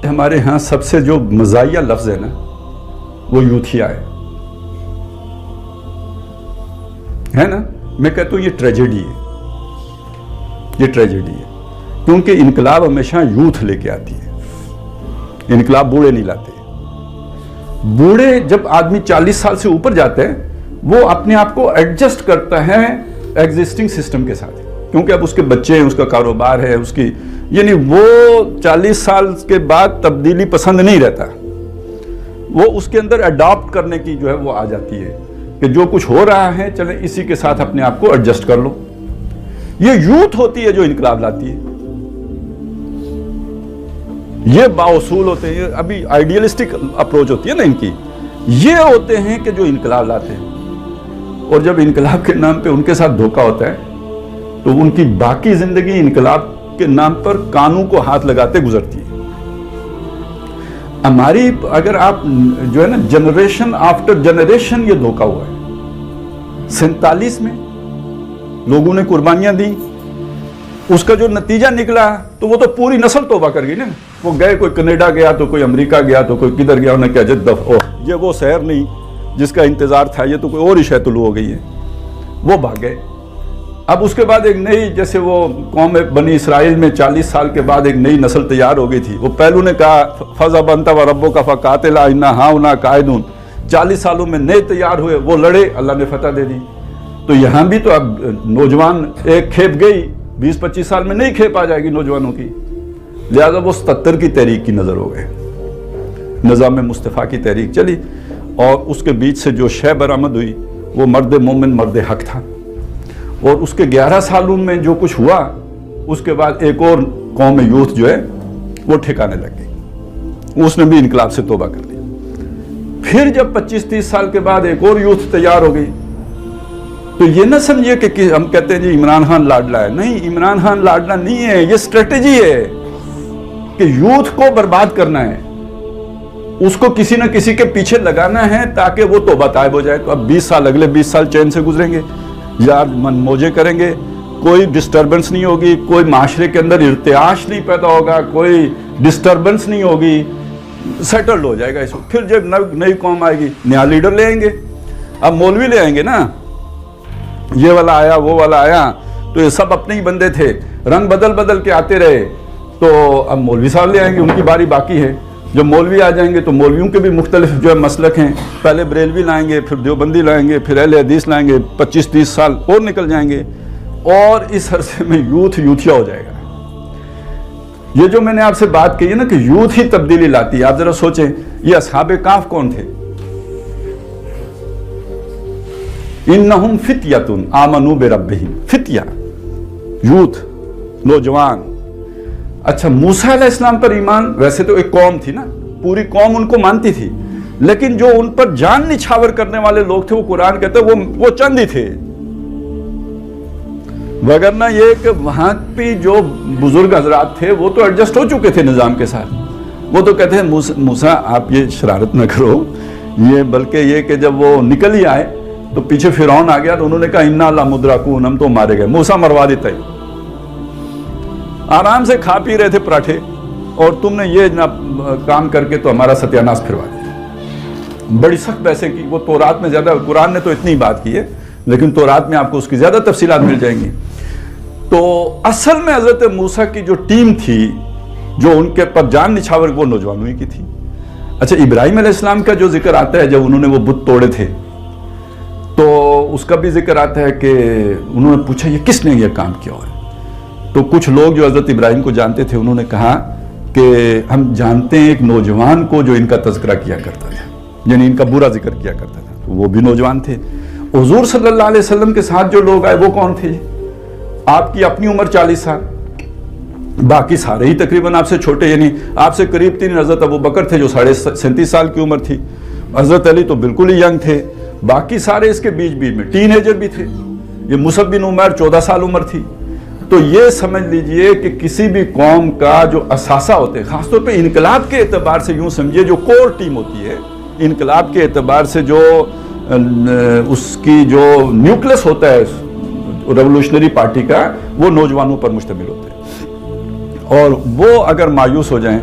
हमारे यहाँ सबसे जो मज़ाहिया लफ्ज़ है ना, वो यूथिया है ना। मैं कहता हूँ ये ट्रेजेडी है, ये ट्रेजेडी है, क्योंकि इनकलाब हमेशा यूथ लेके आती है, इनकलाब बूढ़े नहीं लाते। बूढ़े जब आदमी 40 साल से ऊपर जाते हैं, वो अपने आप को एडजस्ट करता है एग्जिस्टिंग सिस्टम के साथ, क्योंकि अब उसके बच्चे हैं, उसका कारोबार है, उसकी, यानी वो 40 साल के बाद तब्दीली पसंद नहीं रहता, वो उसके अंदर अडॉप्ट करने की जो है वो आ जाती है कि जो कुछ हो रहा है चले इसी के साथ अपने आप को एडजस्ट कर लो। ये यूथ होती है जो इनकलाब लाती है। ये बाउसूल होते हैं, अभी आइडियलिस्टिक अप्रोच होती है ना इनकी, ये होते हैं कि जो इनकलाब लाते हैं। और जब इनकलाब के नाम पे उनके साथ धोखा होता है तो उनकी बाकी जिंदगी इनकलाब के नाम पर कानून को हाथ लगाते गुजरती है। हमारी अगर आप जो है ना, जनरेशन आफ्टर जनरेशन ये धोखा हुआ है। 47 में लोगों ने कुर्बानियां दी, उसका जो नतीजा निकला तो वो तो पूरी नस्ल तौबा कर गई ना। वो गए, कोई कनाडा गया तो कोई अमेरिका गया तो कोई किधर गया, उन्हें क्या जद्दफ, ओह ये वो शहर नहीं जिसका इंतजार था, ये तो कोई और ही शहर तुलू हो गई है, वो भाग गए। अब उसके बाद एक नई, जैसे वो कौम बनी इसराइल में 40 साल के बाद एक नई नस्ल तैयार हो गई थी। वो पहलू ने कहा फजा बनता व रब्बो का फ़कातिला इन्ना हाउना कायदून, 40 सालों में नए तैयार हुए, वो लड़े, अल्लाह ने फतह दे दी। तो यहाँ भी तो अब नौजवान एक खेप गई, 20-25 साल में नई खेप आ जाएगी नौजवानों की। लिहाजा वो 77 की तहरीक की नज़र हो गए, निज़ाम मुस्तफ़ा की तहरीक चली, और उसके बीच से जो शय बरामद हुई वो मर्द मोमिन मर्द हक था। और उसके 11 सालों में जो कुछ हुआ, उसके बाद एक और कौम यूथ जो है वो ठिकाने लग गई, उसने भी इनकलाब से तौबा कर ली। फिर जब 25-30 साल के बाद एक और यूथ तैयार हो गई, तो ये ना समझिए कि हम कहते हैं जी इमरान खान लाडला है। नहीं, इमरान खान लाडला नहीं है, ये स्ट्रेटेजी है कि यूथ को बर्बाद करना है, उसको किसी न किसी के पीछे लगाना है ताकि वो तौबा तायब हो जाए। तो अब 20 साल, अगले 20 साल चैन से गुजरेंगे, यार मन मौजे करेंगे, कोई डिस्टर्बेंस नहीं होगी, कोई माशरे के अंदर इर्तियाश नहीं पैदा होगा, कोई डिस्टर्बेंस नहीं होगी, सेटल्ड हो जाएगा इसको। फिर जब नई कौम आएगी, नया लीडर ले आएंगे। अब मौलवी ले आएंगे ना, ये वाला आया वो वाला आया, तो ये सब अपने ही बंदे थे, रंग बदल बदल के आते रहे। तो अब मौलवी साहब ले आएंगे, उनकी बारी बाकी है। जब मौलवी आ जाएंगे तो मौलवियों के भी मुख्तलिफ जो है मसलक हैं, पहले बरेलवी लाएंगे, फिर देवबंदी लाएंगे, फिर अहले हदीस लाएंगे, 25-30 साल और निकल जाएंगे, और इस अरसे में यूथ यूथिया हो जाएगा। ये जो मैंने आपसे बात कही है ना कि यूथ ही तब्दीली लाती है, आप जरा सोचें, ये अस्हाबे काफ कौन थे? इन्नहुम फित्यतुन आमनू बिरब्बिहिम, फित्या, यूथ, नौजवान। अच्छा, मूसा अलैहिस्सलाम पर ईमान, वैसे तो एक कौम थी ना, पूरी कौम उनको मानती थी, लेकिन जो उन पर जान निछावर करने वाले लोग थे, वो कुरान कहते वो चंद ही थे। वगरना ये कि वहां पे जो बुजुर्ग हजरात थे वो तो एडजस्ट हो चुके थे निजाम के साथ। वो तो कहते हैं मूसा आप ये शरारत न करो, ये बल्कि ये कि जब वो निकल ही आए तो पीछे फिरौन आ गया, तो उन्होंने कहा इन्ना ला मुद्राकून, हम तो मारे गए। मूसा मरवा देता है, आराम से खा पी रहे थे पराठे, और तुमने ये ना काम करके तो हमारा सत्यानाश फिरवा दिया। बड़ी सख्त बहसें की, वो तौरात में ज्यादा, कुरान ने तो इतनी बात की है, लेकिन तौरात में आपको उसकी ज्यादा तफसीलात मिल जाएंगी। तो असल में हजरत मूसा की जो टीम थी, जो उनके पर जान निछावर, वो नौजवानों की थी। अच्छा, इब्राहिम अलैहिस्सलाम का जो जिक्र आता है, जब उन्होंने वो बुत तोड़े थे, तो उसका भी जिक्र आता है कि उन्होंने पूछा ये किसने ये काम किया है। तो कुछ लोग जो हजरत इब्राहिम को जानते थे, उन्होंने कहा कि हम जानते हैं एक नौजवान को जो इनका तज़किरा किया करता था, यानी इनका बुरा जिक्र किया करता था। तो वो भी नौजवान थे। हुजूर सल्लल्लाहु अलैहि वसल्लम के साथ जो लोग आए वो कौन थे? आपकी अपनी उम्र 40 साल, बाकी सारे ही तकरीबन आपसे छोटे, यानी आपसे करीब 3 हजरत अबू बकर थे जो 37.5 साल की उम्र थी, हजरत अली तो बिल्कुल ही यंग थे, बाकी सारे इसके बीच बीच में टीनेजर भी थे। ये मुसअब बिन उमैर 14 साल उम्र थी। तो ये समझ लीजिए कि किसी भी कौम का जो असासा होते हैं, खासतौर पे इनकलाब के एतबार से, यूं समझिए जो कोर टीम होती है इनकलाब के एतबार से, जो उसकी जो न्यूक्लियस होता है रेवोल्यूशनरी पार्टी का, वो नौजवानों पर मुश्तमिल होते हैं। और वो अगर मायूस हो जाएं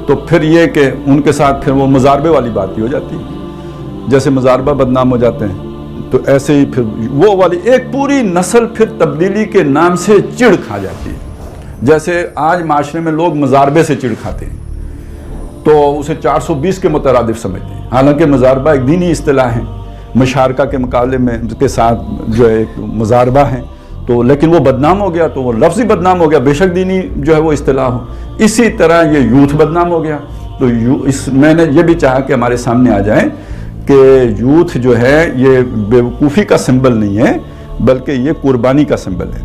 तो फिर ये कि उनके साथ फिर वो मुजारबे वाली बात ही हो जाती है, जैसे मुजारबा बदनाम हो जाते हैं, तो ऐसे ही फिर वो वाली एक पूरी नस्ल फिर तब्दीली के नाम से चिढ़ खा जाती है। जैसे आज माशरे में लोग मुजारबे से चिढ़ खाते हैं तो उसे 420 के मुतरादिफ समझते हैं, हालांकि मुजारबा एक दीनी इस्तिलाह है, मुशारका के मुकाबले में के साथ जो है एक मुजारबा है, तो लेकिन वो बदनाम हो गया तो वो लफ्ज़ ही बदनाम हो गया, बेशक दीनी जो है वो इस्तिलाह हो। इसी तरह ये यूथ बदनाम हो गया। तो मैंने ये भी चाहा कि हमारे सामने आ जाए कि यूथ जो है ये बेवकूफ़ी का सिंबल नहीं है, बल्कि ये कुर्बानी का सिंबल है,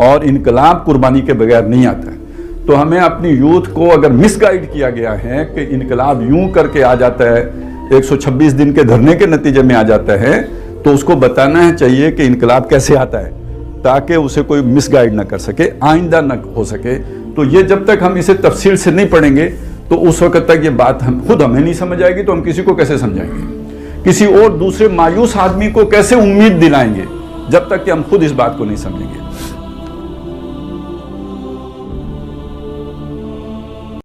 और इनकलाब कुर्बानी के बगैर नहीं आता है। तो हमें अपनी यूथ को अगर मिसगाइड किया गया है कि इनकलाब यूं करके आ जाता है, 126 दिन के धरने के नतीजे में आ जाता है, तो उसको बताना चाहिए कि इनकलाब कैसे आता है, ताकि उसे कोई मिसगाइड ना कर सके, आइंदा न हो सके। तो ये जब तक हम इसे तफसील से नहीं पढ़ेंगे तो उस वक्त तक ये बात हमें नहीं समझ आएगी, तो हम किसी को कैसे समझाएंगे, किसी और दूसरे मायूस आदमी को कैसे उम्मीद दिलाएंगे, जब तक कि हम खुद इस बात को नहीं समझेंगे।